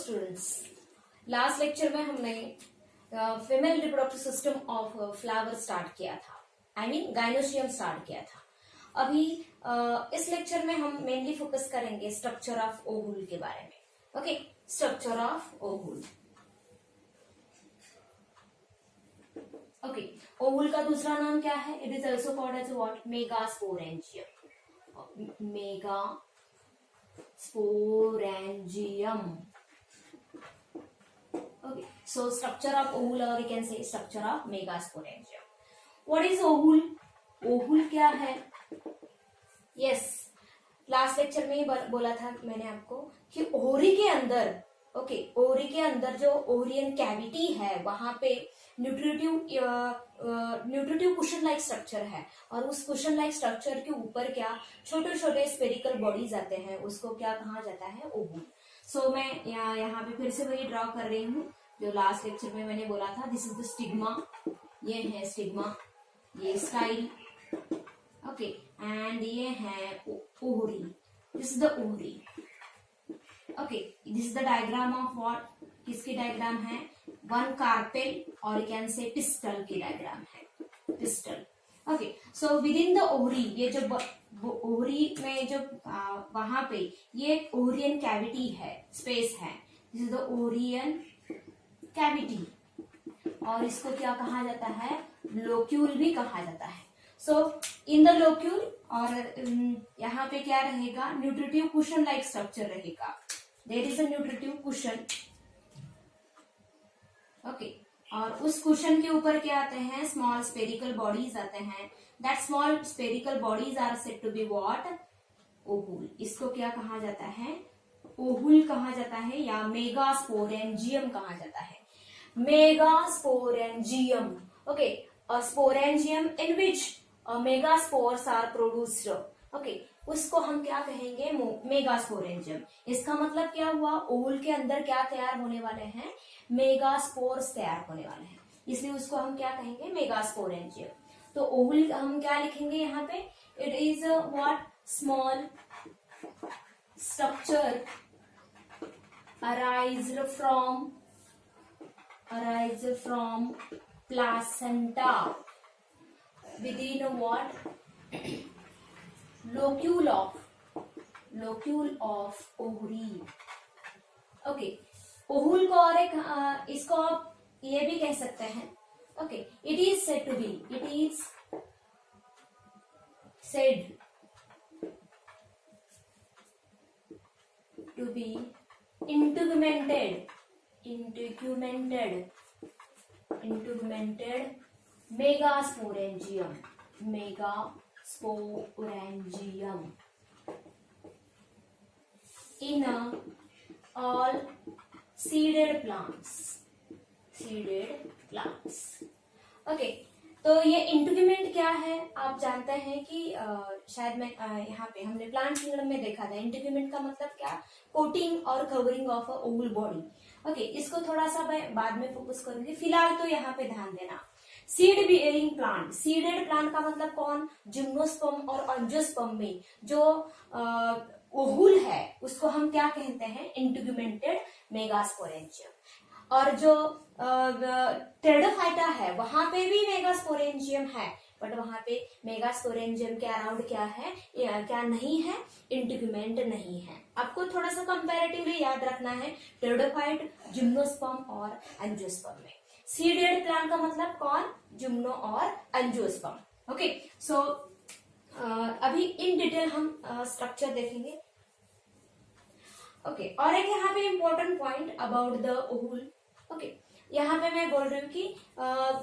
Students, last lecture में हमने female reproductive system of flower start किया था, आई मीन गाइनोसियम स्टार्ट किया था। अभी इस लेक्चर में हम मेनली फोकस करेंगे स्ट्रक्चर ऑफ ओवुल के बारे में। Okay, structure of ovule. Okay, ovule का दूसरा नाम क्या है? It is also called as what? Megasporangium. Sporangium. Okay, so structure of ovule, or you can say structure of megasporangium. What is ovule? Ovule क्या है? Yes, लास्ट लेक्चर में ही बोला था मैंने आपको कि ओवरी के अंदर, ओके, ओवरी के अंदर जो ओवरियन कैविटी है वहां पे न्यूट्रिटिव कुशन लाइक स्ट्रक्चर है, और उस कुशन लाइक स्ट्रक्चर के ऊपर क्या छोटे छोटे स्पेरिकल बॉडीज आते हैं, उसको क्या कहा जाता है? ओवुल। सो मैं यहाँ पे फिर से वही ड्रॉ कर रही हूँ जो लास्ट लेक्चर में मैंने बोला था। दिस इज द स्टिग्मा, ये है स्टिग्मा, ये स्टाइल, ओके, एंड ये है ovary, this is the ovary. Okay, this is the diagram of what? किसकी डायग्राम है? वन कार्पेल, और यू कैन से पिस्टल की डायग्राम है, pistol. Okay, so with in the ovary, ये जो ओवरी में जो वहां पे ये ओवरियन कैविटी है, स्पेस है, this is the ovarian cavity, और इसको क्या कहा जाता है? लोक्यूल भी कहा जाता है। सो इन द लोक्यूल, और यहाँ पे क्या रहेगा? न्यूट्रिटिव कुशन लाइक स्ट्रक्चर रहेगा। There is a nutritive cushion, okay, और उस कुशन के ऊपर क्या आते हैं? स्मॉल स्पेरिकल बॉडीज आते हैं। That small spherical bodies are said to be what? Ovule. इसको क्या कहा जाता है? ओवुल कहा जाता है, या मेगास्पोरेंजियम कहा जाता है। Megasporangium, okay, sporangium in which megaspores are produced, okay, उसको हम क्या कहेंगे? मेगास्पोरेंजियम। इसका मतलब क्या हुआ? ओवुल के अंदर क्या तैयार होने वाले हैं? मेगास्पोर्स तैयार होने वाले हैं, इसलिए उसको हम क्या कहेंगे? मेगास्पोरेंजियम। तो ओवुल हम क्या लिखेंगे यहाँ पे? It is what? Small structure arised from placenta within what? locule of ovary। Okay, ovule को और एक इसको आप ये भी कह सकते हैं, okay, it is said to be integumented megasporangium in all seeded plants। Okay, तो ये इंटीग्यूमेंट क्या है? आप जानते हैं कि शायद मैं यहाँ पे हमने प्लांट किंगडम में देखा था। इंटीग्यूमेंट का मतलब क्या? कोटिंग और covering of a ovule body. Okay, इसको थोड़ा सा मैं बाद में फोकस करूंगी, फिलहाल तो यहाँ पे ध्यान देना। Seed bearing plant, seeded plant का मतलब कौन? जिम्नोस्पर्म और एंजियोस्पर्म में जो ओवुल है उसको हम क्या कहते हैं? इंटीग्यूमेंटेड मेगास्पोरेंजियम। और जो टेरिडोफाइटा है वहां पे भी मेगास्पोरेंजियम है, बट वहां पे मेगास्पोरेंजियम के अराउंड क्या है? क्या नहीं है? इंटीग्यूमेंट नहीं है। आपको थोड़ा सा कंपैरेटिवली याद रखना है, टेरिडोफाइट, जिम्नोस्पर्म और एंजियोस्पर्म में। सीडेड प्लांट का मतलब कौन? जिम्नो और एंजियोस्पर्म। ओके, सो अभी इन डिटेल हम स्ट्रक्चर देखेंगे। ओके, और एक यहाँ पे important point about the ovule. Okay, यहाँ पे मैं बोल रही हूँ कि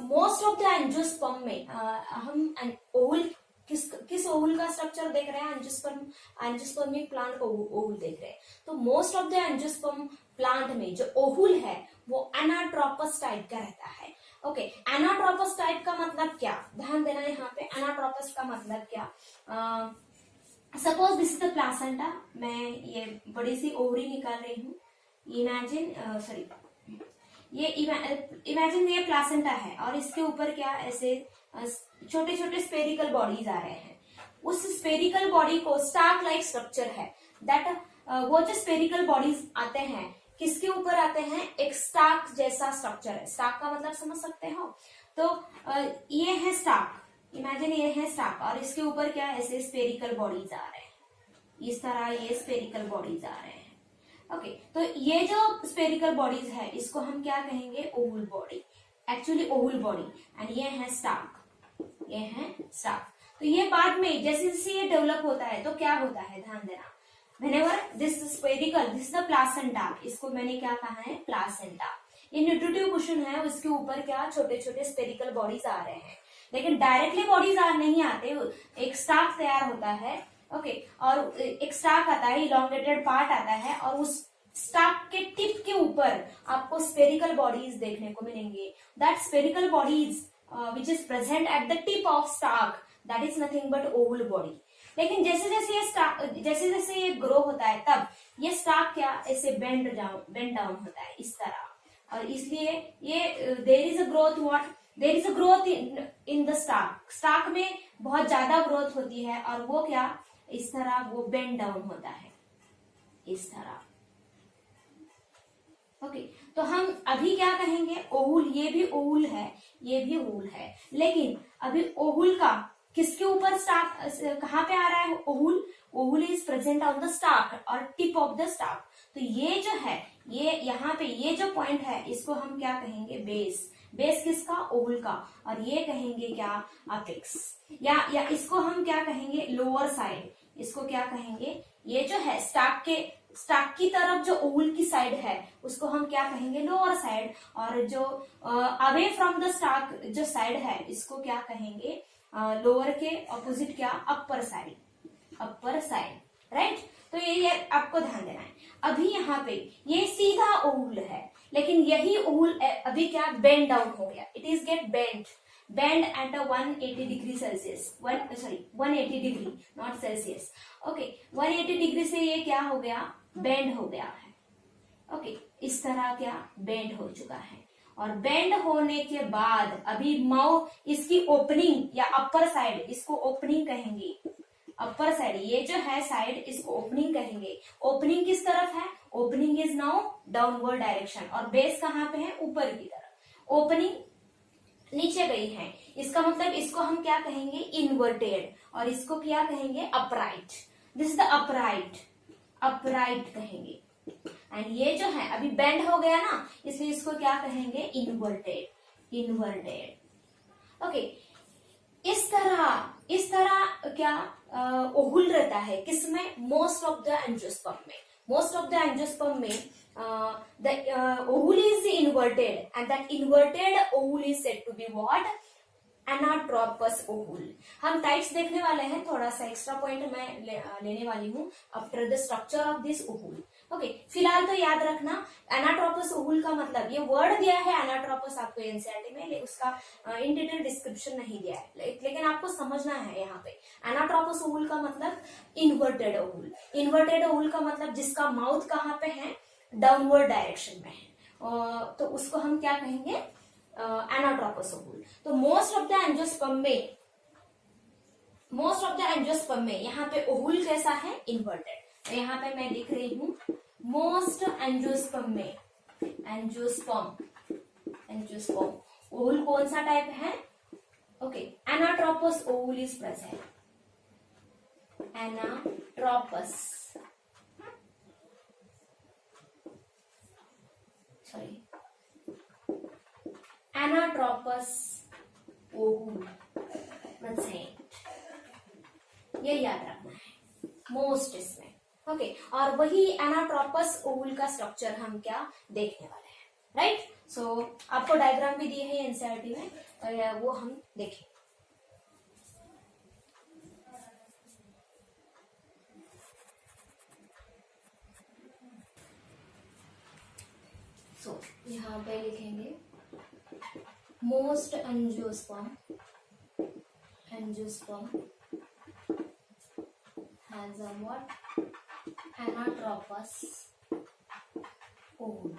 मोस्ट ऑफ द एंजियोस्पर्म में हम ओवुल किस ओवुल का स्ट्रक्चर देख रहे हैं? एंजियोस्पर्मिक प्लांट को ओवुल देख रहे हैं। तो most of the angiosperm plant में जो ओवुल है वो एनाट्रोपस टाइप का रहता है। ओके, एनाट्रोपस टाइप का मतलब क्या? ध्यान देना यहाँ पे, एनाट्रोपस का मतलब क्या? Suppose this is the placenta, मैं ये बड़ी सी ओवरी निकाल रही हूँ। इमेजिन ये प्लासेंटा है, और इसके ऊपर क्या ऐसे छोटे छोटे स्पेरिकल बॉडीज आ रहे हैं। उस स्पेरिकल बॉडी को स्टार्क लाइक स्ट्रक्चर है, दैट वो जो स्पेरिकल बॉडीज आते हैं किसके ऊपर आते हैं, एक स्टाक जैसा स्ट्रक्चर है। स्टाक का मतलब समझ सकते हो, तो ये है स्टाक, इमेजिन ये है स्टाक, और इसके ऊपर क्या है, ऐसे स्पेरिकल बॉडीज आ रहे हैं, इस तरह ये स्पेरिकल बॉडीज आ रहे हैं। ओके, तो ये जो स्पेरिकल बॉडीज है इसको हम क्या कहेंगे, Oval body, actually Oval body, and ये है स्टाक, ये है स्टाक। तो ये बाद में जैसे जैसे ये डेवलप होता है तो क्या होता है, ध्यान देना, whenever this spherical, this is the placenta, इसको मैंने क्या कहा है, प्लासेंटा। ये न्यूट्रिटिव कुशन है, उसके ऊपर क्या छोटे छोटे स्पेरिकल बॉडीज आ रहे हैं, लेकिन डायरेक्टली बॉडीज नहीं आते, एक स्टाक तैयार होता है। ओके, और एक स्टाक आता है, इलॉन्गेटेड पार्ट आता है, और उस स्टाक के टिप के ऊपर आपको स्पेरिकल बॉडीज देखने को मिलेंगे। That spherical bodies which is present at the tip of stock, that is nothing but Oval body. लेकिन जैसे जैसे ये ग्रो होता है तब ये स्टाक क्या ऐसे बेंड डाउन होता है इस तरह, और इसलिए ये there is a growth, what, there is a growth in the stalk, stalk में बहुत ज्यादा ग्रोथ होती है, और वो क्या इस तरह वो बेंड डाउन होता है इस तरह। ओके, तो हम अभी क्या कहेंगे, ओवुल, ये भी ओवुल है, ये भी ओवुल है, लेकिन अभी ओवुल का किसके ऊपर स्टाक, कहाँ पे आ रहा है ovule, ovule is present on the stalk और टिप ऑफ द स्टाक। तो ये जो है, ये यहाँ पे ये जो पॉइंट है इसको हम क्या कहेंगे, बेस, बेस किसका, ओवुल का, और ये कहेंगे क्या, अपेक्स, या इसको हम क्या कहेंगे, लोअर साइड, इसको क्या कहेंगे, ये जो है स्टाक की तरफ जो ओवुल की साइड है उसको हम क्या कहेंगे, लोअर साइड, और जो अवे फ्रॉम द स्टाक जो साइड है इसको क्या कहेंगे, लोअर के ऑपोजिट क्या, upper side, upper side, right. तो ये आपको ध्यान देना है। अभी यहाँ पे ये सीधा ओवुल है, लेकिन यही ओवुल अभी क्या बेंड डाउन हो गया, it is get bend at 180 degree Celsius, 180 degree, not Celsius. Okay, 180 degree से ये क्या हो गया, बेंड हो गया है। ओके, इस तरह क्या बेंड हो चुका है, और बेंड होने के बाद अभी माउथ इसकी ओपनिंग या अपर साइड, इसको ओपनिंग कहेंगे, अपर साइड, ये जो है साइड इसको ओपनिंग कहेंगे। ओपनिंग किस तरफ है, opening is now downward direction, और बेस कहाँ पे है, ऊपर की तरफ, ओपनिंग नीचे गई है, इसका मतलब इसको हम क्या कहेंगे, इनवर्टेड, और इसको क्या कहेंगे, upright, this is the upright कहेंगे। एंड ये जो है अभी बेंड हो गया ना, इसलिए इसको क्या कहेंगे, इनवर्टेड। ओके, इस तरह क्या ओवुल रहता है, किसमें, मोस्ट ऑफ द एंजियोस्पर्म में, the ovule is inverted, and that inverted ovule is said to be what, anatropous ovule। हम टाइप्स देखने वाले हैं, थोड़ा सा एक्स्ट्रा पॉइंट मैं लेने वाली हूँ after the structure of this ovule. Okay, फिलहाल तो याद रखना एनाट्रोपस ओवुल का मतलब, ये वर्ड दिया है एनाट्रोपस आपको एनसीईआरटी में, उसका इन डिटेल डिस्क्रिप्शन नहीं दिया है, लेकिन आपको समझना है यहाँ पे एनाट्रोपस ओवुल का मतलब इन्वर्टेड ओवुल। इन्वर्टेड ओवुल का मतलब जिसका माउथ कहाँ पे है, डाउनवर्ड डायरेक्शन में है, तो उसको हम क्या कहेंगे, एनाट्रोपस ओवुल। तो मोस्ट ऑफ द एंजियोस्पर्म में यहाँ पे ओवुल कैसा है, इन्वर्टेड। तो यहाँ पे मैं लिख रही हूँ, मोस्ट एंजियोस्पर्म में, एंजियोस्पर्म ओवुल कौन सा टाइप है, okay, anatropous ovule is present, anatropous ovule present, ये याद रखना है, मोस्ट इसमें। ओके, और वही एनाट्रोपस ओवुल का स्ट्रक्चर हम क्या देखने वाले हैं, राइट। सो आपको डायग्राम भी दिए हैं एनसीईआरटी में, वो हम देखें। सो यहाँ पे लिखेंगे most angiosperm has a what, anatropous ovule।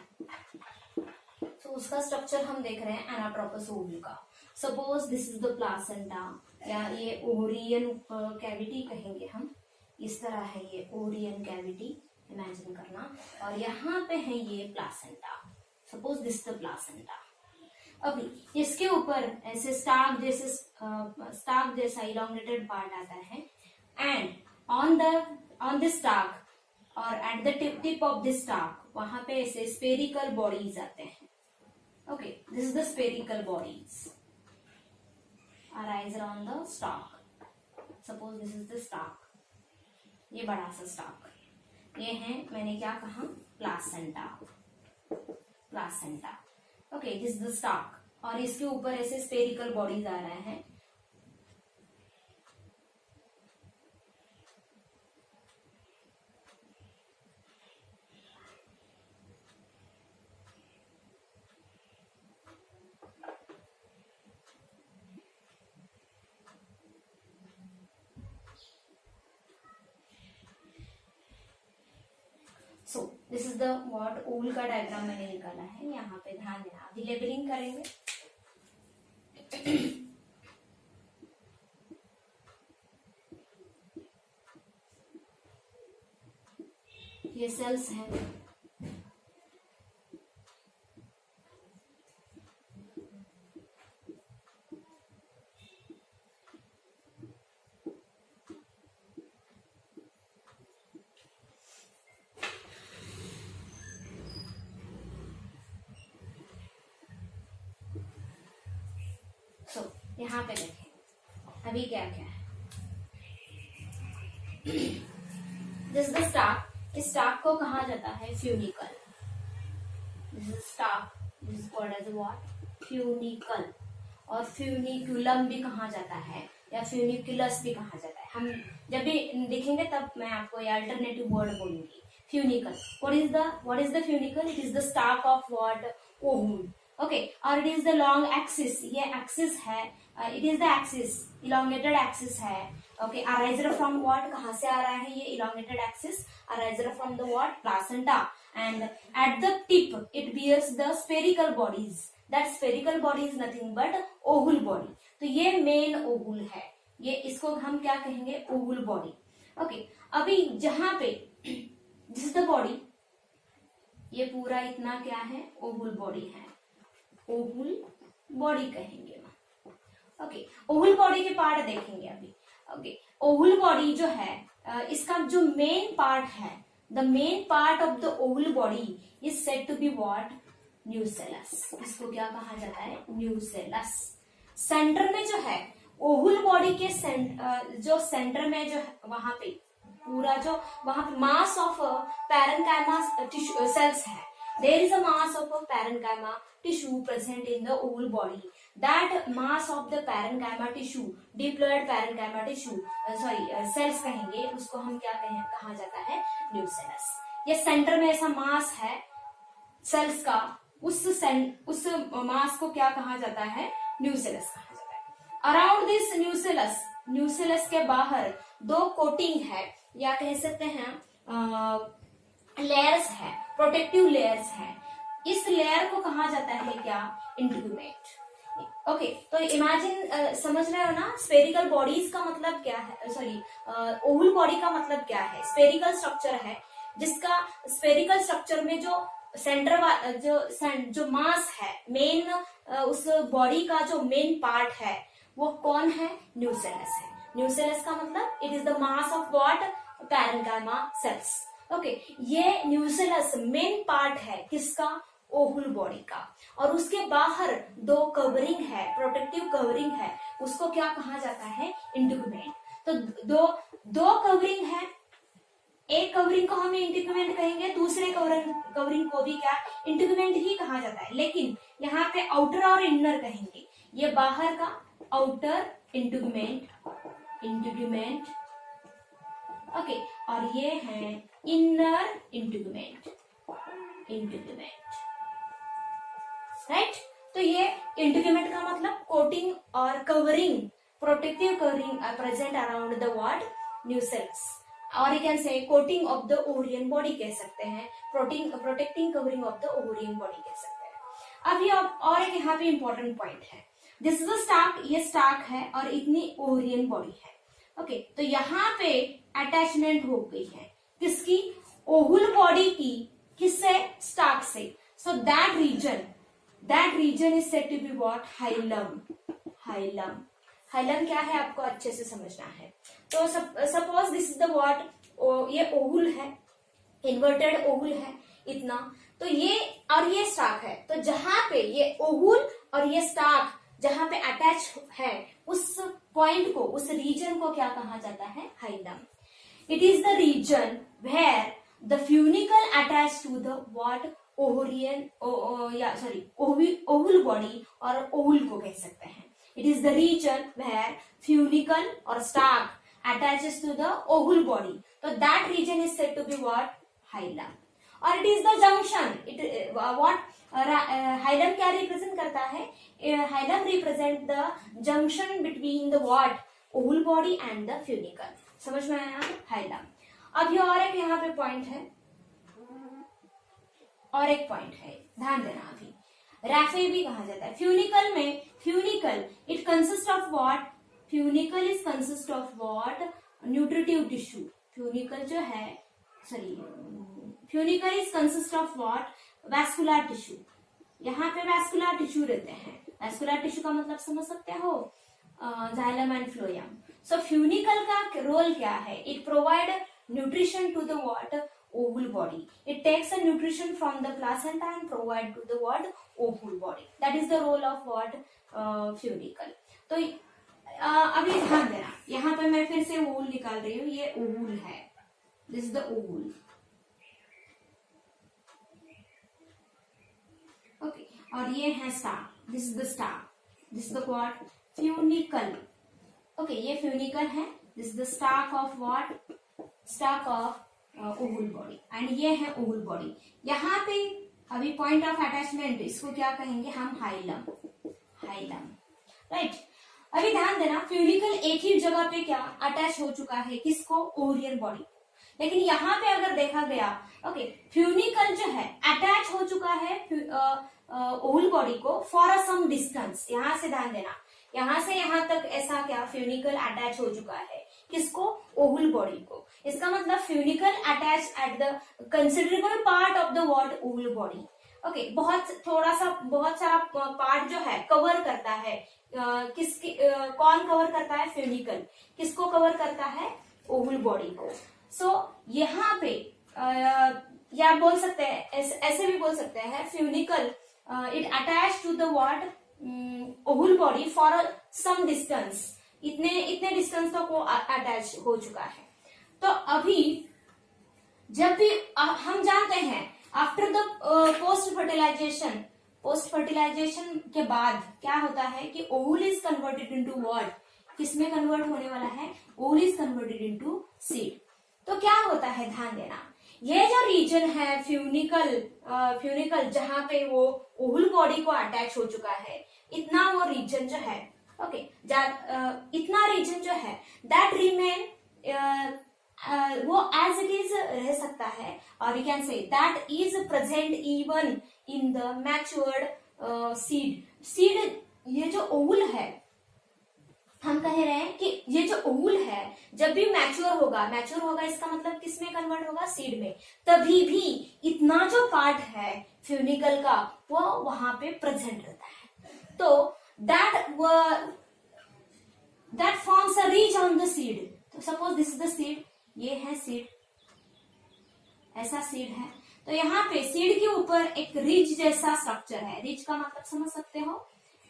तो उसका स्ट्रक्चर हम देख रहे हैं एनाट्रोपस ओवुल का। Suppose this is the placenta, या ये ओवरियन कैविटी कहेंगे हम, इस तरह है ये ओवरियन कैविटी, इमेजिन करना, और यहाँ पे है ये placenta, suppose this the placenta. अभी इसके ऊपर ऐसे स्टार्क जैसा इलोंगेटेड पार्ट आता है, एंड ऑन द स्टार्क और at the tip of the stalk वहां पे ऐसे स्पेरिकल बॉडीज आते हैं। Okay, this is the spherical bodies arise on the stalk. Suppose this is the stalk, ये बड़ा सा स्टार्क, ये है, मैंने क्या कहा, placenta. Okay, this is the stalk, और इसके ऊपर ऐसे स्पेरिकल बॉडीज आ रहे हैं। So this is the what ovule का डायग्राम मैंने निकाला है, यहाँ पे ध्यान देना। अभी लेबलिंग करेंगे। ये सेल्स हैं, यहाँ पे देखें अभी क्या क्या है। दिस द स्टार्क, इस स्टार्क को कहा जाता है funicle. This is stalk, this is called as what, funicle, और फ्यूनिकुलम भी कहा जाता है, या फ्यूनिकुलस भी कहा जाता है। हम जब भी देखेंगे तब मैं आपको ये अल्टरनेटिव वर्ड बोलूंगी। Funicle, what is the funicle? It is the stalk of what, ovule. Okay, और it is the long axis, ये एक्सिस है, it is the axis, elongated axis है। ओके, अराइजर फ्रॉम व्हाट, कहाँ से आ रहा है ये elongated axis? Arises from the what, placenta, and at the tip it bears the spherical bodies. That spherical body is nothing but ovule body. तो ये main ओहुल है, ये इसको हम क्या कहेंगे, ओहुल बॉडी। ओके, अभी जहां पे दिस इज द बॉडी, ये पूरा इतना क्या है, ओहुल बॉडी है, ओहुल बॉडी कहेंगे। ओके, ओहुल बॉडी के पार्ट देखेंगे अभी। ओके, ओहुल बॉडी जो है, इसका जो मेन पार्ट है, the main part of the ovule body is said to be what, nucellus. इसको क्या कहा जाता है, न्यूसेलस। सेंटर में जो है ओहुल बॉडी के जो सेंटर में जो है, वहां पे पूरा जो वहां पे mass of parenchyma tissue cells है। There is a mass of a parenchyma tissue present in the whole body. That mass of the parenchyma tissue, diploid parenchyma tissue, cells कहेंगे, उसको हम क्या कहा जाता है, न्यूसेलस। ये सेंटर में ऐसा मास है सेल्स का, उस मास को क्या कहा जाता है, न्यूसेलस कहा जाता है। अराउंड दिस न्यूसेलस, न्यूसेलस के बाहर दो कोटिंग है, या कह सकते हैं लेयर्स है, प्रोटेक्टिव लेयर्स है। इस लेयर को कहा जाता है क्या, इंटीग्यूमेंट। ओके, तो इमेजिन, समझ रहे हो ना, स्पेरिकल बॉडीज का मतलब क्या है, सॉरी, ओहुल बॉडी का मतलब क्या है, स्पेरिकल स्ट्रक्चर है, जिसका स्पेरिकल स्ट्रक्चर में जो सेंटर जो मास है, मेन उस बॉडी का जो मेन पार्ट है, वो कौन है, न्यूसेलस है। न्यूसेलस का मतलब it is the mass of what, parenchyma cells. Okay, ये न्यूसेलस मेन पार्ट है किसका, ओहुल बॉडी का, और उसके बाहर दो कवरिंग है, प्रोटेक्टिव कवरिंग है, उसको क्या कहा जाता है, इंटीग्यूमेंट। तो दो कवरिंग है, एक कवरिंग को हम इंटीग्यूमेंट कहेंगे, दूसरे कवरिंग को भी क्या, इंटीग्यूमेंट ही कहा जाता है, लेकिन यहाँ पे आउटर और इनर कहेंगे। ये बाहर का आउटर इंटीग्यूमेंट, ओके, और ये है इनर इंटीग्यूमेंट, राइट। तो ये इंटीग्यूमेंट का मतलब कोटिंग और covering, protective covering present around the what, nucellus, और you can say coating of the ovarian body कह सकते हैं, protecting covering of the ovarian body कह सकते हैं। अभी और एक यहाँ पे इंपॉर्टेंट पॉइंट है, दिस इज अ स्टार्क, ये स्टार्क है और इतनी ओवरियन बॉडी है। ओके, तो यहाँ पे अटैचमेंट हो गई है किसकी, ओहुल बॉडी की किससे, स्टार्क से। So that region is said to be what, hilum. Hilum क्या है आपको अच्छे से समझना है। तो suppose this is the what, ये ओहुल है, इन्वर्टेड ओहुल है इतना, तो ये और ये स्टार्क है। तो जहां पे ये ओहुल और ये स्टार्क जहां पे अटैच है, उस पॉइंट को, उस रीजन को क्या कहा जाता है, hilum. It is the region where the funicle attach to the what, ovarian ovule body, और ओहुल को कह सकते हैं। It is the region where funicle और stalk attaches to the ovule body, so that region is said to be what, hilum. और it is the junction, hilum क्या represent करता है, hilum represent the junction between the what, ovule body and the funicle। समझ में आया hilum। अब ये और एक यहाँ पे पॉइंट है, और एक पॉइंट है, ध्यान देना। अभी रैफे भी कहा जाता है। फ्यूनिकल में, funicle it consist of what, funicle is consist of what, nutritive tissue. Funicle जो है, funicle is consist of what, vascular tissue. यहाँ पे वैस्कुलर टिश्यू रहते हैं। वैस्कुलर टिश्यू का मतलब समझ सकते हो, xylem and phloem. So funicle का रोल क्या है, it provide nutrition to the what, ovule body. It takes a nutrition from the placenta and provide to the what, ovule body. That is the role of what, funicle. तो अभी ध्यान देना, यहाँ पे मैं फिर से ओवुल निकाल रही हूँ, ये ओवुल है, this is the ovule. Okay, और ये है stalk, this is the stalk, this is the what, funicle. Okay, ये फ्यूनिकल है, this is the stalk of what, stalk of ovule body, and ये है ओवुल बॉडी। यहाँ पे अभी पॉइंट ऑफ अटैचमेंट, इसको क्या कहेंगे हम, हाइलम, राइट। अभी ध्यान देना, फ्यूनिकल एक ही जगह पे क्या अटैच हो चुका है, किसको, ओवरियन बॉडी को। लेकिन यहाँ पे अगर देखा गया, ओके, फ्यूनिकल जो है अटैच हो चुका है ओवुल बॉडी को फॉर सम डिस्टेंस। यहाँ से ध्यान देना, यहाँ से यहाँ तक ऐसा क्या, फ्यूनिकल अटैच हो चुका है, किसको, ओवुल बॉडी को। इसका मतलब funicle attach at the considerable part of the what, ovule body. Okay, बहुत सारा पार्ट जो है कवर करता है, कौन कवर करता है, फ्यूनिकल। किसको कवर करता है, ओवुल बॉडी को। सो यहाँ पे या बोल सकते हैं, ऐसे भी बोल सकते हैं, funicle it attach to the what, ovule body for some distance, इतने डिस्टेंस तक वो अटैच हो चुका है। तो अभी जब भी हम जानते हैं, आफ्टर द पोस्ट फर्टिलाइजेशन के बाद क्या होता है कि ओवुल इज कन्वर्टेड इनटू व्हाट, किसमें कन्वर्ट होने वाला है, ovule is converted into seed. तो क्या होता है, ध्यान देना, ये जो रीजन है फ्यूनिकल जहां पे वो ओवुल बॉडी को अटैच हो चुका है, इतना वो रीजन जो है, ओके, इतना रीजन जो है, दैट रिमेन, वो एज इट इज रह सकता है, और you can say that is present even in the matured seed. ये जो ओवुल है, हम कह रहे हैं कि ये जो ओवुल है जब भी मैच्योर होगा, इसका मतलब किसमें कन्वर्ट होगा, सीड में। तभी भी इतना जो पार्ट है फ्यूनिकल का, वो वहां पे प्रेजेंट रहता है। तो that forms a ridge on the seed. तो suppose this is the seed, ये है सीड, ऐसा सीड है। तो यहाँ पे सीड के ऊपर एक रिज जैसा स्ट्रक्चर है। रिज का मतलब समझ सकते हो,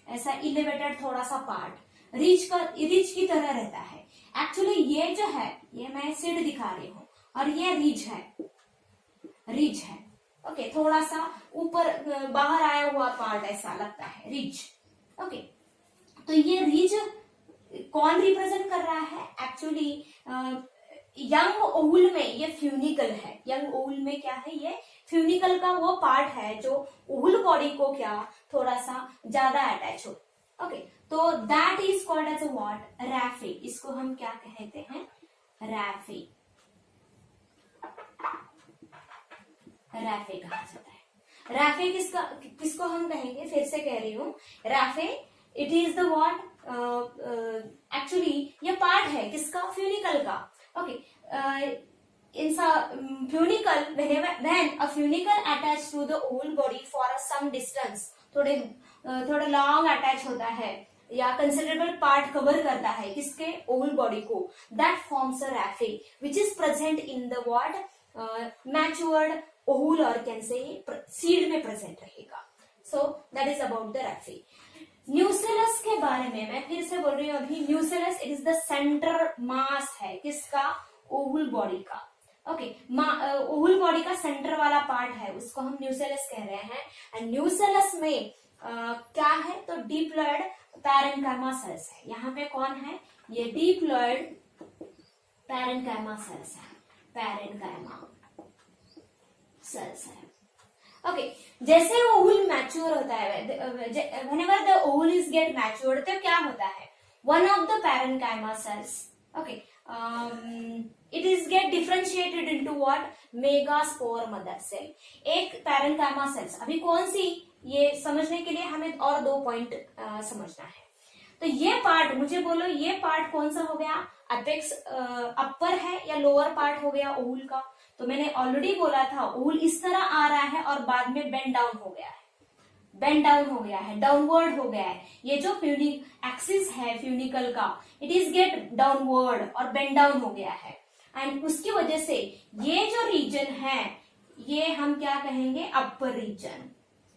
ऐसा इलेवेटेड थोड़ा सा पार्ट, रिज की तरह रहता है। एक्चुअली ये जो है, ये मैं सीड दिखा रही हूँ, और ये रिज है। ओके, थोड़ा सा ऊपर बाहर आया हुआ पार्ट ऐसा लगता है, रिज। ओके, तो ये रिज कौन रिप्रेजेंट कर रहा है, एक्चुअली यंग ओवुल में ये फ्यूनिकल है। यंग ओवुल में क्या है, ये फ्यूनिकल का वो पार्ट है जो ओवुल बॉडी को क्या थोड़ा सा ज्यादा अटैच हो। ओके, तो that is called as a what, raphe. इसको हम क्या कहते हैं, रैफे कहा जाता है। रैफे किसको हम कहेंगे, फिर से कह रही हूं, raphe it is the what, actually ये पार्ट है किसका, फ्यूनिकल का। Okay, in funicle, when a funicle attached to the whole body for some distance, थोड़ा लॉन्ग अटैच होता है या कंसिडरेबल पार्ट कवर करता है किसके, ओवल बॉडी को, that forms a raphe which is present in the what matured ovule, और can say seed में प्रेजेंट रहेगा. So that is about the raphe. Nucellus के बारे में मैं फिर से बोल रही हूँ अभी. Nucellus it is the centre mass है किसका, ओवल बॉडी का. ओके, ओवल बॉडी का सेंटर वाला पार्ट है उसको हम न्यूसेलस कह रहे हैं. एंड न्यूसेलस में क्या है, तो डिप्लॉयड पैरेन्काइमा सेल्स है. यहाँ पे कौन है, ये डिप्लॉयड पैरेन्काइमा सेल्स है, पैरेन्काइमा सेल्स है. ओके, जैसे ओवल मैच्योर होता है, whenever the ovule is get matured, तो क्या होता है, one of the parenchyma cells, okay, it is get differentiated into what, megaspore mother cell. एक पैरेन्काइमा सेल्स, अभी कौन सी, ये समझने के लिए हमें और 2 पॉइंट समझना है. तो ये पार्ट मुझे बोलो, ये पार्ट कौन सा हो गया, अपेक्स अपर है या लोअर पार्ट हो गया ओवल का. तो मैंने ऑलरेडी बोला था ओवल इस तरह आ रहा है और बाद में बेंड डाउन हो गया है, बेंड डाउन हो गया है, डाउनवर्ड हो गया है. ये जो एक्सिस है फ्यूनिकल का, इट इज गेट डाउनवर्ड और बेंड डाउन हो गया है. एंड उसकी वजह से ये जो रीजन है ये हम क्या कहेंगे, अपर रीजन.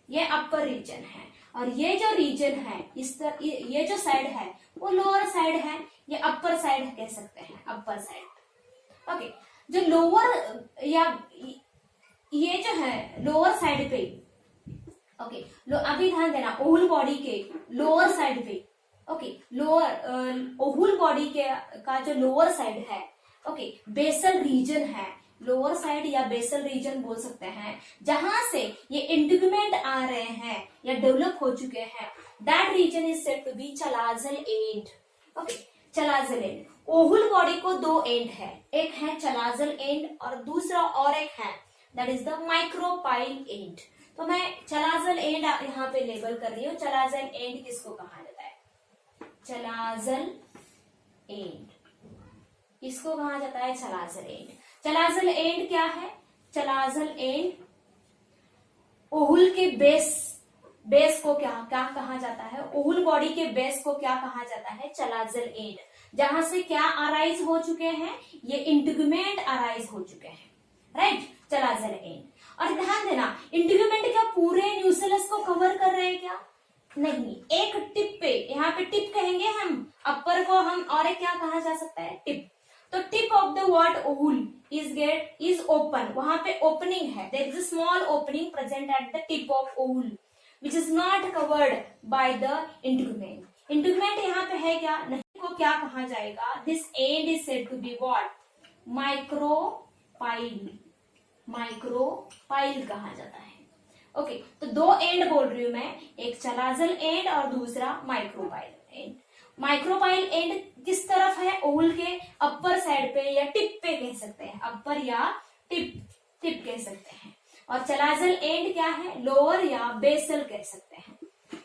ये अपर रीजन है. और ये जो रीजन है इस तरह, ये जो साइड है वो लोअर साइड है, ये अपर साइड कह सकते हैं, अपर साइड. ओके, जो लोअर या ये जो है लोअर साइड पे, ओके, अभी ध्यान देना, ओवल बॉडी के लोअर साइड पे, ओके, लोअर ओवल बॉडी के का जो लोअर साइड है, ओके, बेसल रीजन है, लोअर साइड या बेसल रीजन बोल सकते हैं, जहां से ये इंटीग्यूमेंट आ रहे हैं या डेवलप हो चुके हैं, that region is said to be chalazal end. Okay, chalazal end. Ovule body को 2 एंड है, एक है चलाजल एंड और दूसरा और एक है that is the micropyle and. तो मैं चलाजल एंड यहाँ पे लेबल कर रही हूँ. चलाजल एंड किसको कहा जाता है, चलाजल एंड, इसको कहा जाता है चलाजल एंड. चलाजल एंड क्या है, चलाजल एंड ओवल के बेस को क्या कहा जाता है, ओवल बॉडी के बेस को क्या कहा जाता है, चलाजल एंड. जहां से क्या अराइज हो चुके हैं, ये इंटीग्यूमेंट अराइज हो चुके हैं, राइट, चलाजल एंड. और ध्यान देना, इंटीग्यूमेंट क्या पूरे न्यूसेलस को कवर कर रहे हैं क्या, नहीं, एक टिप पे, यहाँ पे टिप कहेंगे हम, अपर को हम, और एक क्या कहा जा सकता है, टिप. तो tip of the what ovule is open, वहां पे ओपनिंग है, there is a small opening present at the tip of ovule which is not covered by the integument. Integument यहाँ पे है क्या, नहीं, को क्या कहा जाएगा, this end is said to be what, micropyle, micropyle कहा जाता है. ओके, तो 2 एंड बोल रही हूं मैं, एक चलाजल एंड और दूसरा माइक्रोपाइल एंड. माइक्रोपाइल एंड किस तरफ है, ओवल के अपर साइड पे या टिप पे कह सकते हैं, अपर या टिप कह सकते हैं. और चलाजल एंड क्या है, लोअर या बेसल कह सकते हैं,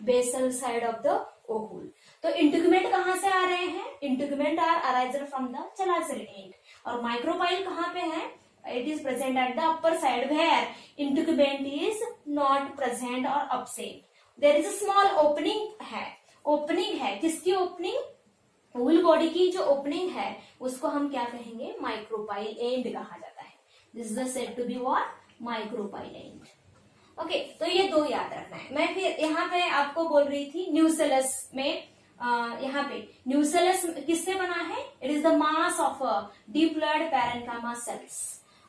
basal side of the ovule. तो इंटीग्यूमेंट कहां से आ रहे हैं, integument are arised from the chalazal end. और माइक्रोपाइल कहां पे है, it is present at the upper side where integument is not present or absent. There is a small opening है, किसकी ओपनिंग, ओवल बॉडी की जो ओपनिंग है उसको हम क्या कहेंगे, माइक्रोपाइल एंड कहा जाता है. This is said to be what, micropyle end. Okay, तो ये 2 याद रखना है. मैं फिर यहाँ पे आपको बोल रही थी न्यूसेलस में, यहाँ पे न्यूसेलस किससे बना है, it is the mass of diploid parenchyma cells.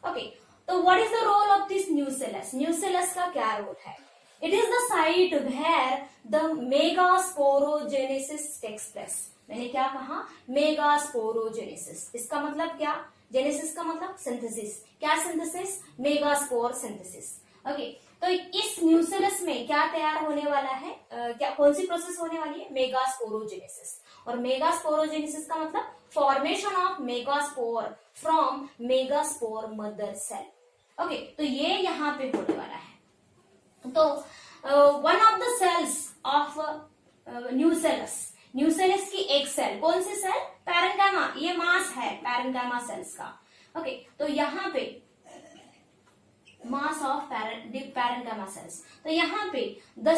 Okay, तो what is the role of this nucellus, nucellus का क्या रोल है, it is the site where the megasporogenesis takes place. मैंने क्या कहा, मेगास्पोरोजेनेसिस, इसका मतलब क्या, जेनेसिस का मतलब सिंथेसिस, क्या सिंथेसिस, मेगास्पोर सिंथेसिस. ओके, तो इस न्यूसेलस में क्या तैयार होने वाला है, क्या कौन सी प्रोसेस होने वाली है, मेगास्पोरोजेनेसिस. और मेगास्पोरोजेनेसिस का मतलब formation of megaspore from megaspore mother cell. Okay, तो ये यहाँ पे होने वाला है. तो one of the cells of nucellus की एक सेल, कौन सी सेल, पैरेन्काइमा, ये मास है पैरेन्काइमा सेल्स का. ओके, तो यहाँ पे mass of parenchyma cells, तो यहाँ पे the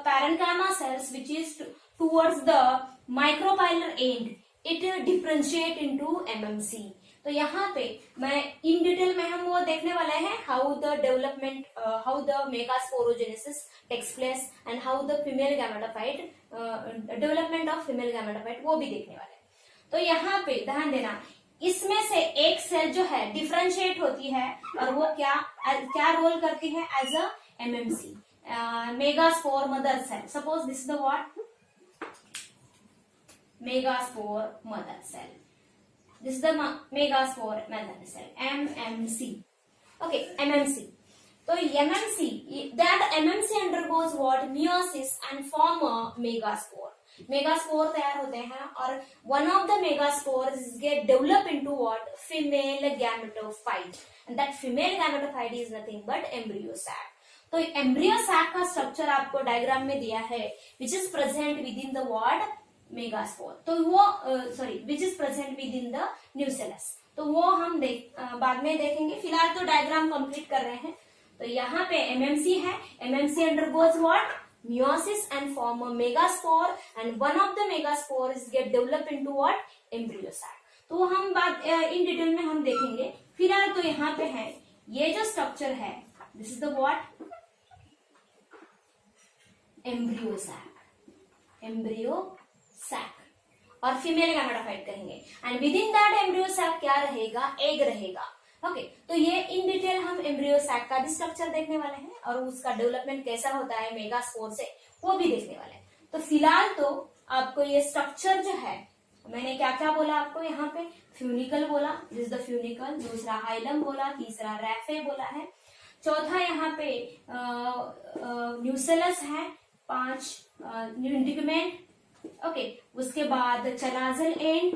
parenchyma cells which is towards the micropylar end, it differentiate into MMC. तो यहाँ पे मैं इन डिटेल में हम वो देखने वाले हैं how the development, how the megasporogenesis takes place and how the female gametophyte, development of female gametophyte, वो भी देखने वाले हैं. तो यहाँ पे ध्यान देना, इसमें से एक सेल जो है डिफरेंशिएट होती है और वो क्या रोल करती है as a MMC, megaspore mother cell. Suppose this is the what, megaspore mother cell. This is the megaspore mother cell, MMC. Okay, MMC. So MMC, that MMC undergoes what? Meiosis and form a megaspore. Megaspore तैयार होते हैं और one of the megaspores get develop into what? Female gametophyte. And that female gametophyte is nothing but embryo sac. तो embryo sac का structure आपको diagram में दिया है, which is present within the what? Megaspore. तो वो विच is present with in the nucellus. तो वो हम बाद में देखेंगे, फिलहाल तो डायग्राम कंप्लीट कर रहे हैं. तो यहाँ पे एमएमसी है, MMC undergoes what? meiosis and form a megaspore and one of the megaspores get develop into what? embryo sac. तो वो हम बात इन डिटेल में हम देखेंगे. फिलहाल तो यहाँ पे है ये जो स्ट्रक्चर है, this is the what? Embryo sac, embryo sac और फीमेल गैमेटोफाइट कहेंगे. And within that embryo sac क्या रहेगा? एग रहेगा. ओके, तो ये इन डिटेल हम एम्ब्रियो सैक का भी स्ट्रक्चर देखने वाले हैं और उसका डेवलपमेंट कैसा होता है मेगास्पोर से, वो भी देखने वाले हैं. तो फिलहाल तो आपको ये स्ट्रक्चर जो है, मैंने क्या क्या बोला आपको, यहाँ पे फ्यूनिकल बोला, दिस द फ्यूनिकल, दूसरा हाइलम बोला, तीसरा रैफे बोला है, चौथा यहाँ पे न्यूसेलस है, 5 इंटीग्यूमेंट. ओके, उसके बाद चलाजल end,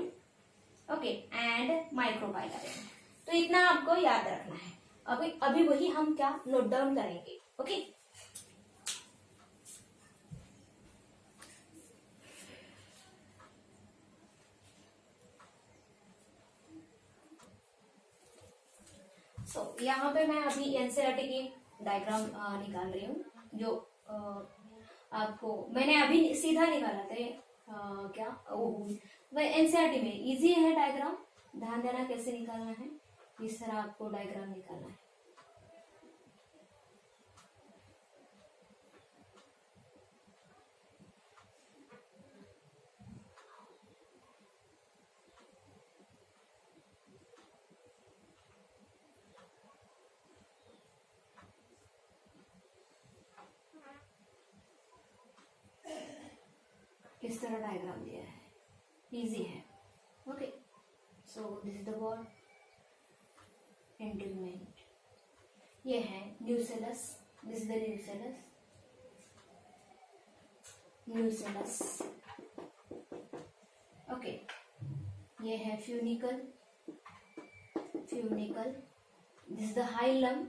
okay, and micropylar and. तो इतना आपको याद रखना है. अभी वही हम क्या नोट डाउन करेंगे. ओके, यहाँ पे मैं अभी एनसीईआरटी की डायग्राम निकाल रही हूँ, जो आपको मैंने अभी सीधा निकाला था. क्या वह एनसीईआरटी में इजी है डायग्राम, ध्यान देना कैसे निकालना है. इस तरह आपको डायग्राम निकालना है. इस तरह डायग्राम दिया है, इजी है. Okay, so this is the word integument. ये है nucellus, this is the nucellus. Okay, ये है funicle, this is the hilum,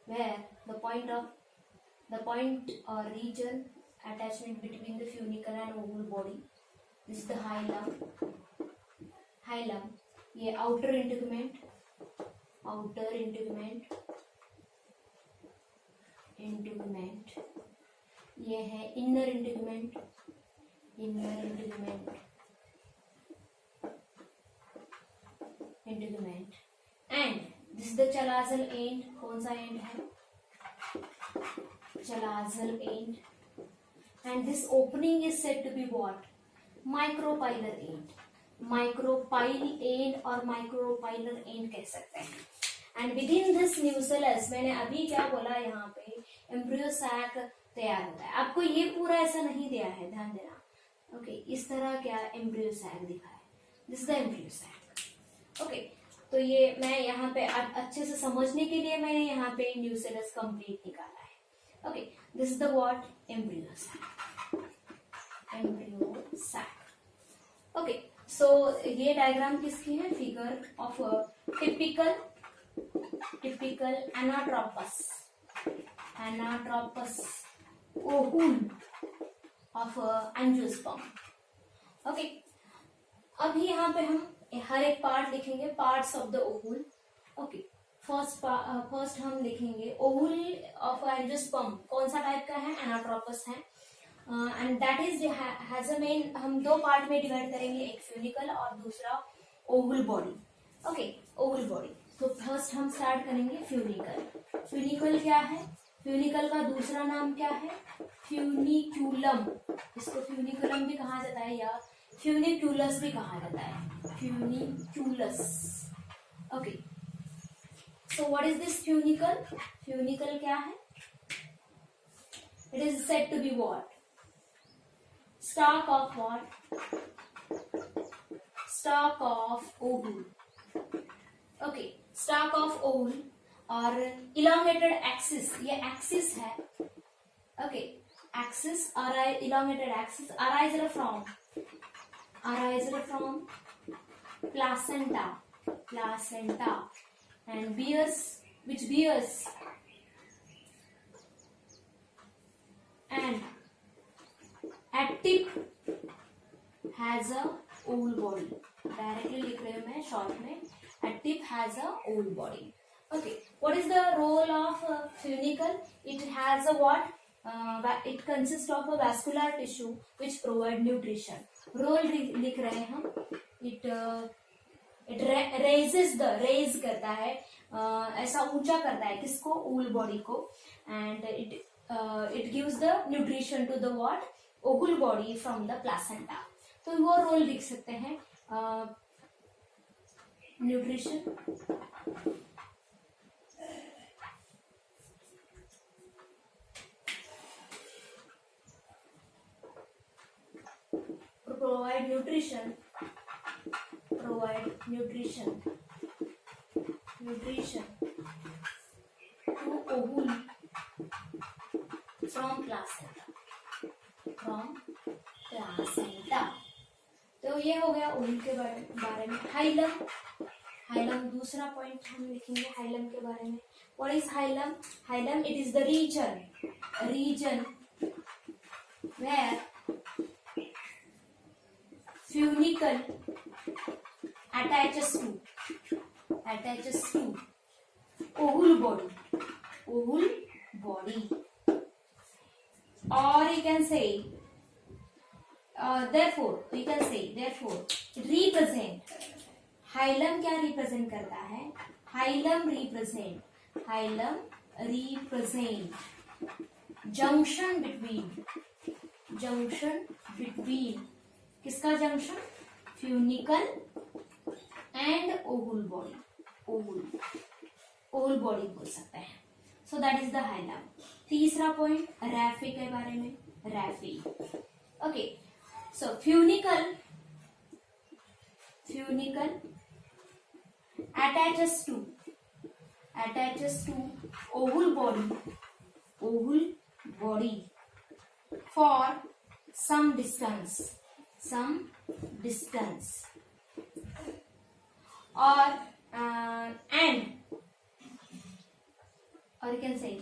where the point or region attachment between the funicle and oval body. This is the hilum. ये outer integument, ये है inner integument, and this is the chalazal end. कौन सा end है? chalazal end. And this opening is said to be what? Micropylar end. Micropyle end और micropylar end कह सकते हैं. And within this nucellus, मैंने अभी क्या बोला, यहाँ पे एम्ब्रियो सैक तैयार होता है. आपको ये पूरा ऐसा नहीं दिया है, ध्यान देना. ओके, इस तरह क्या एम्ब्रियो सैक दिखा है. This is the embryo sac. Okay, तो ये मैं यहाँ पे अच्छे से समझने के लिए मैंने यहाँ पे न्यूसेलस कंप्लीट निकाला है. Okay, this is the what? Embryo sac. Okay, so ये डायग्राम किसकी है? Figure of typical anatropous ovule of angiosperm. Okay, अभी यहाँ पे हम हर एक पार्ट लिखेंगे, parts of the ovule. Okay, first हम लिखेंगे ओवुल ऑफ एंजियोस्पर्म कौन सा टाइप का है, एनाट्रोपस है. And that is has a main, हम दो पार्ट में डिवाइड करेंगे, एक फ्यूनिकल और दूसरा ovule body. Okay, ovule body. तो फर्स्ट हम स्टार्ट करेंगे फ्यूनिकल. फ्यूनिकल क्या है? फ्यूनिकल का दूसरा नाम क्या है? फ्यूनिक्यूलम. इसको फ्यूनिकुलम भी कहा जाता है या फ्यूनिक्यूलस भी कहा जाता है. Funiculus. Okay, so what is this funicle? Funicle क्या है? It is said to be what? Stalk of what? Stalk of ovule. Okay, stalk of ovule और elongated axis, ये axis है. Okay, axis or elongated axis arise from placenta and bears, which bears and at tip has a oval body. Directly लिख रही हूँ मैं short में. At tip has a oval body. Okay, what is the role of funicle? It has a what? It consists of a vascular tissue which provide nutrition. Role लिख रहे हैं हम. It raises the, raise करता है, ऐसा ऊंचा करता है किसको? ओवल बॉडी को. And it gives the nutrition to the what? Oval body from the placenta. तो वो रोल लिख सकते हैं. Nutrition, provide nutrition to ovule from placenta. तो ये हो गया ओवल के बारे में. हाइलम दूसरा पॉइंट हम लिखेंगे हाइलम के बारे में. What is hilum? Hilum, it is the region where funicle attaches to ovule body, or you can say therefore represent. Hilum क्या रिप्रेजेंट करता है? हाइलम रिप्रेजेंट जंक्शन बिटवीन किसका जंक्शन? फ्यूनिकल एंड ओवल बॉडी बोल सकते हैं. So that is the hilum. तीसरा point raphe के बारे में. Raphe. Okay, so funicle attaches to oval body for some distance or you can say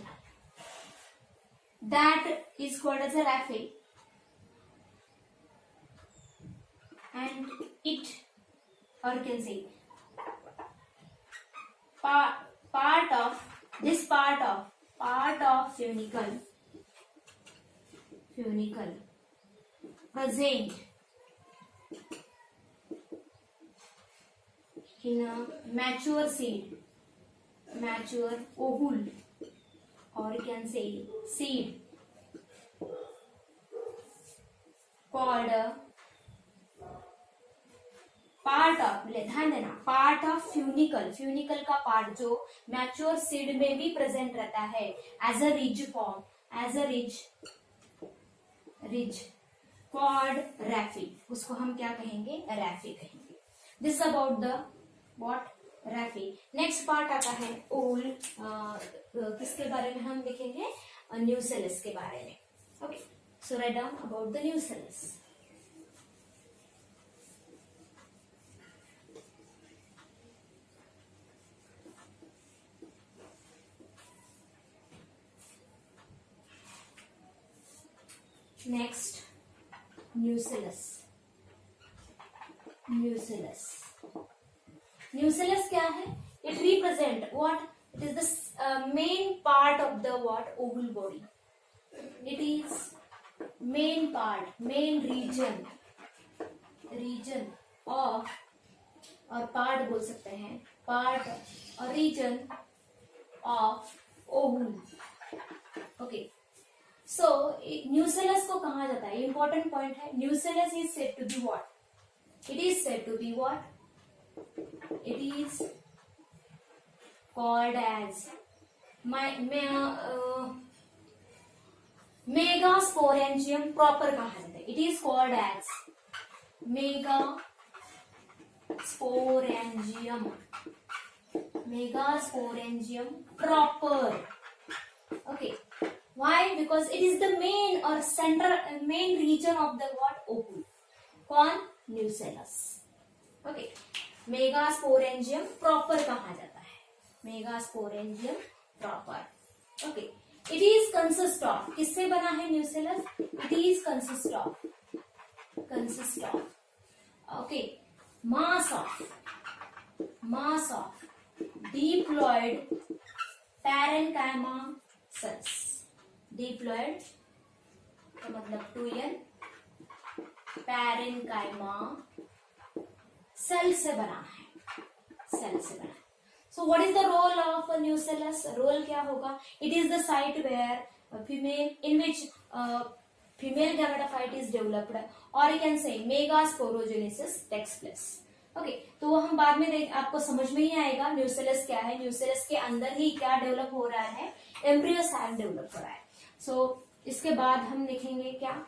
that is called as a raphe, and it, or you can say part of funicle present in a mature ovule, or you can say seed, called part of, ध्यान देना, part of funicle का part जो mature seed में भी present रहता है as a ridge called raphe. उसको हम क्या कहेंगे? रैफी कहेंगे. This about the what? Raphe. Next part आता है ओवल. किसके बारे में हम देखेंगे? न्यूसेलस के बारे में. Okay, so write down about the nucellus. Next, nucellus. Nucellus क्या है? It represent what? It is the main part of the what? Ovule body. It is main part, main region of, और part बोल सकते हैं, part और region of ovule. Okay, so nucellus को कहा जाता है, इंपॉर्टेंट पॉइंट है. Nucellus is said to be what? It is said to be what? It is called as megasporangium proper कहा जाता है. It is called as megasporangium proper. Okay, why? Because it is the main or main region of the what? Ovule. कौन? Nucellus. Okay, megasporangium proper कहा जाता है, megasporangium proper. Okay, it is consist of, किससे बना है nucellus? It is consist of okay, mass of diploid parenchyma cells. Diploid का मतलब 2n, parenchyma cell से बना है, सेल से बना है. So what is the role of nucellus? Role क्या होगा? It is the site where female in which female gametophyte is developed, और you can say megasporogenesis takes place. Okay, तो वो हम बाद में देख, आपको समझ में ही आएगा न्यूसेलस क्या है. न्यूसेलस के अंदर ही क्या डेवलप हो रहा है? एम्ब्रियो सैक डेवलप हो रहा है. सो इसके बाद हम देखेंगे क्या?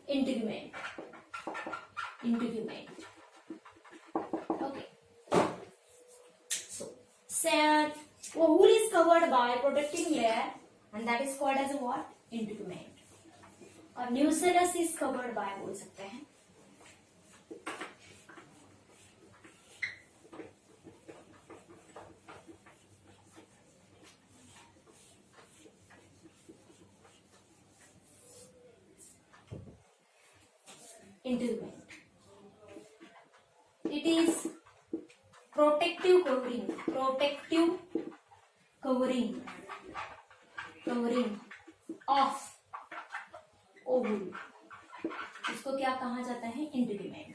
Integument. Okay, so ovule is covered by protecting layer and that is called as what? Integument. और न्यूसेलस इज कवर्ड बाय बोल सकते हैं integument. It is protective covering of ovule. इसको क्या कहा जाता है? इंटीग्यूमेंट.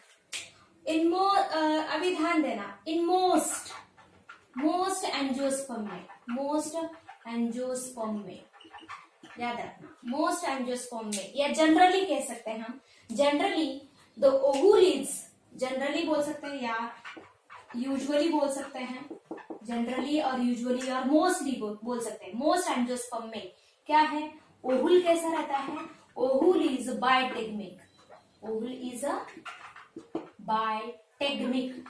अभी ध्यान देना, इन मोस्ट एंजियोस्पर्म में याद रखना, मोस्ट एंजियोस्पर्म में, या जनरली कह सकते हैं हम, जनरली द ओवुल इज, जनरली बोल सकते हैं या यूजुअली बोल सकते हैं, जनरली और यूजुअली और मोस्टली बोल सकते हैं. मोस्ट एंजियोस्पर्म में क्या है? ओवुल कैसा रहता है? Ovule is bitegmic. Ovule is a bitegmic.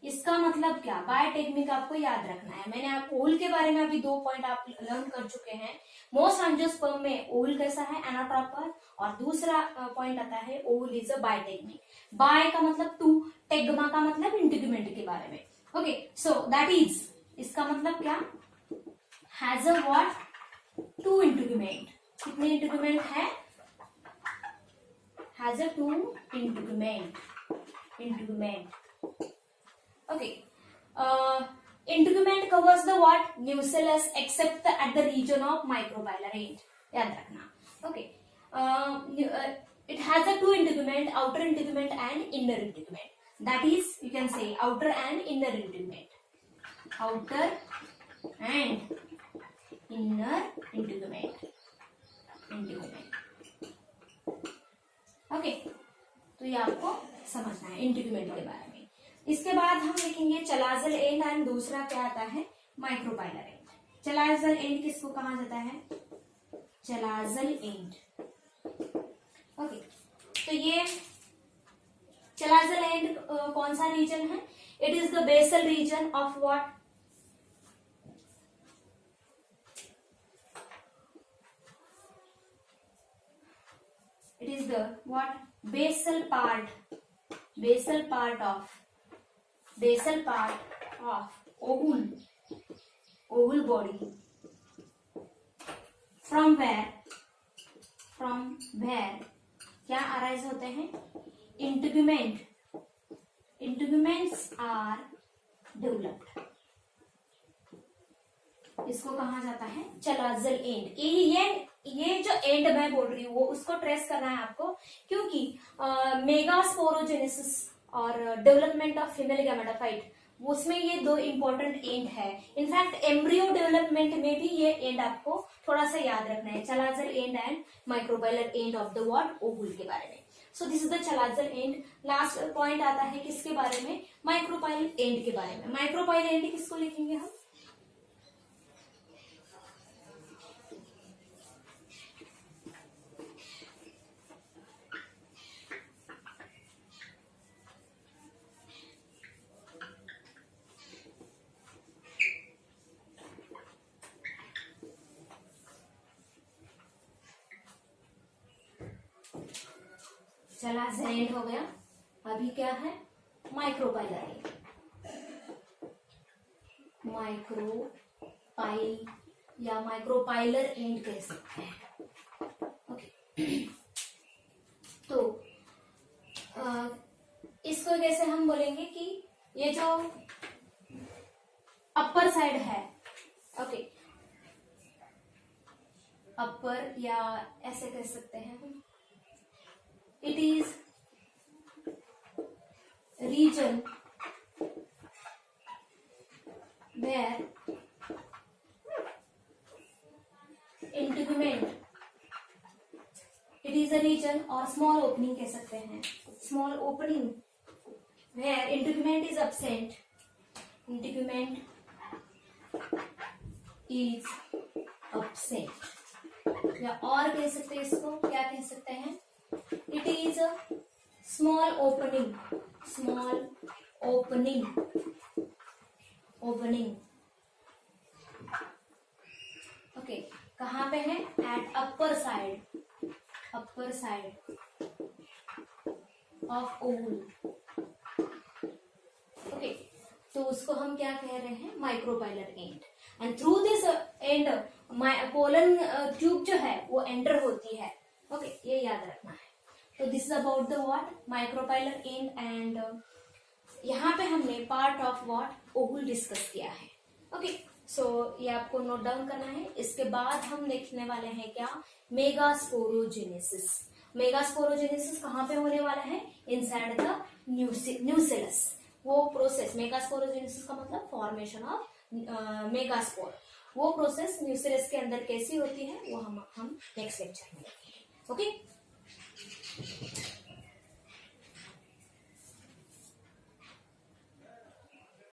इसका मतलब क्या? बायोटेक्निक आपको याद रखना है. मैंने आपको ओवल के बारे में अभी 2 पॉइंट आप लर्न कर चुके हैं. मोस्ट एंजियोस्पर्म में ओवल कैसा है? एनाट्रोपर. और दूसरा पॉइंट आता है Oval is a biotechnic. Bye का मतलब 2, टेग्मा का मतलब इंटीग्यूमेंट के बारे में. ओके, सो दैट इज, इसका मतलब क्या? Has a what? 2 इंटीग्यूमेंट. कितने इंटीग्यूमेंट है? Has a 2 integument. Okay, integument covers the what? Nucellus except at the region of microbial end. याद रखना. Okay, it has a 2 integument, outer integument and inner integument. That is, you can say outer and inner integument. Outer and inner integument. Okay, तो ये आपको समझना है integument के बारे में. इसके बाद हम देखेंगे चलाजल एंड, एंड दूसरा क्या आता है? Micropylar and. चलाजल एंड किसको कहा जाता है? Chalazal end. ओके, तो ये चलाजल एंड कौन सा रीजन है? It is the basal region of what? It is the what? Basal part of ovule body, from where क्या अराइज होते हैं? Integuments are developed. इसको कहा जाता है चलाजल एंड। ये जो एंड मैं बोल रही हूँ वो उसको ट्रेस करना है आपको, क्योंकि मेगास्पोरोजेनेसिस और डेवलपमेंट ऑफ फीमेल गैमेटोफाइट, उसमें ये दो इंपॉर्टेंट एंड है। इनफैक्ट एम्ब्रियो डेवलपमेंट में भी ये एंड आपको थोड़ा सा याद रखना है, chalazal end and micropylar end of the what ovule के बारे में। So this is the chalazal end. Last point आता है किसके बारे में? माइक्रोपाइल एंड के बारे में। माइक्रोपाइल एंड किसको लिखेंगे हम? चलाजल एंड हो गया। अभी क्या है? Micropylar and. माइक्रोपाइल या माइक्रोपाइलर एंड कह सकते हैं। ओके तो इसको कैसे हम बोलेंगे कि ये जो अपर साइड है, ओके अपर या ऐसे कह सकते हैं हम, it is region where integument, it is a region और small opening कह सकते हैं, small opening where integument is absent, integument is absent, या और कह सकते हैं इसको, क्या कह सकते हैं? It is a small opening, okay कहाँ पे है? At upper side of ovule. Okay तो उसको हम क्या कह रहे हैं? Micropylar end. And through this end pollen tube जो है वो एंटर होती है। ओके ये याद रखना है। तो this is about the what? Micropylar end. And यहाँ पे हमने पार्ट ऑफ व्हाट ओवुल डिस्कस किया है। ओके सो ये आपको नोट डाउन करना है। इसके बाद हम देखने वाले हैं क्या? मेगास्पोरोजेनेसिस। मेगास्पोरोजेनेसिस कहाँ पे होने वाला है? Inside the nucellus. वो प्रोसेस, मेगास्पोरोजेनेसिस का मतलब फॉर्मेशन ऑफ मेगास्पोर, वो प्रोसेस न्यूसेलस के अंदर कैसी होती है वो हम नेक्स्ट लेक्चर में देखेंगे। ओके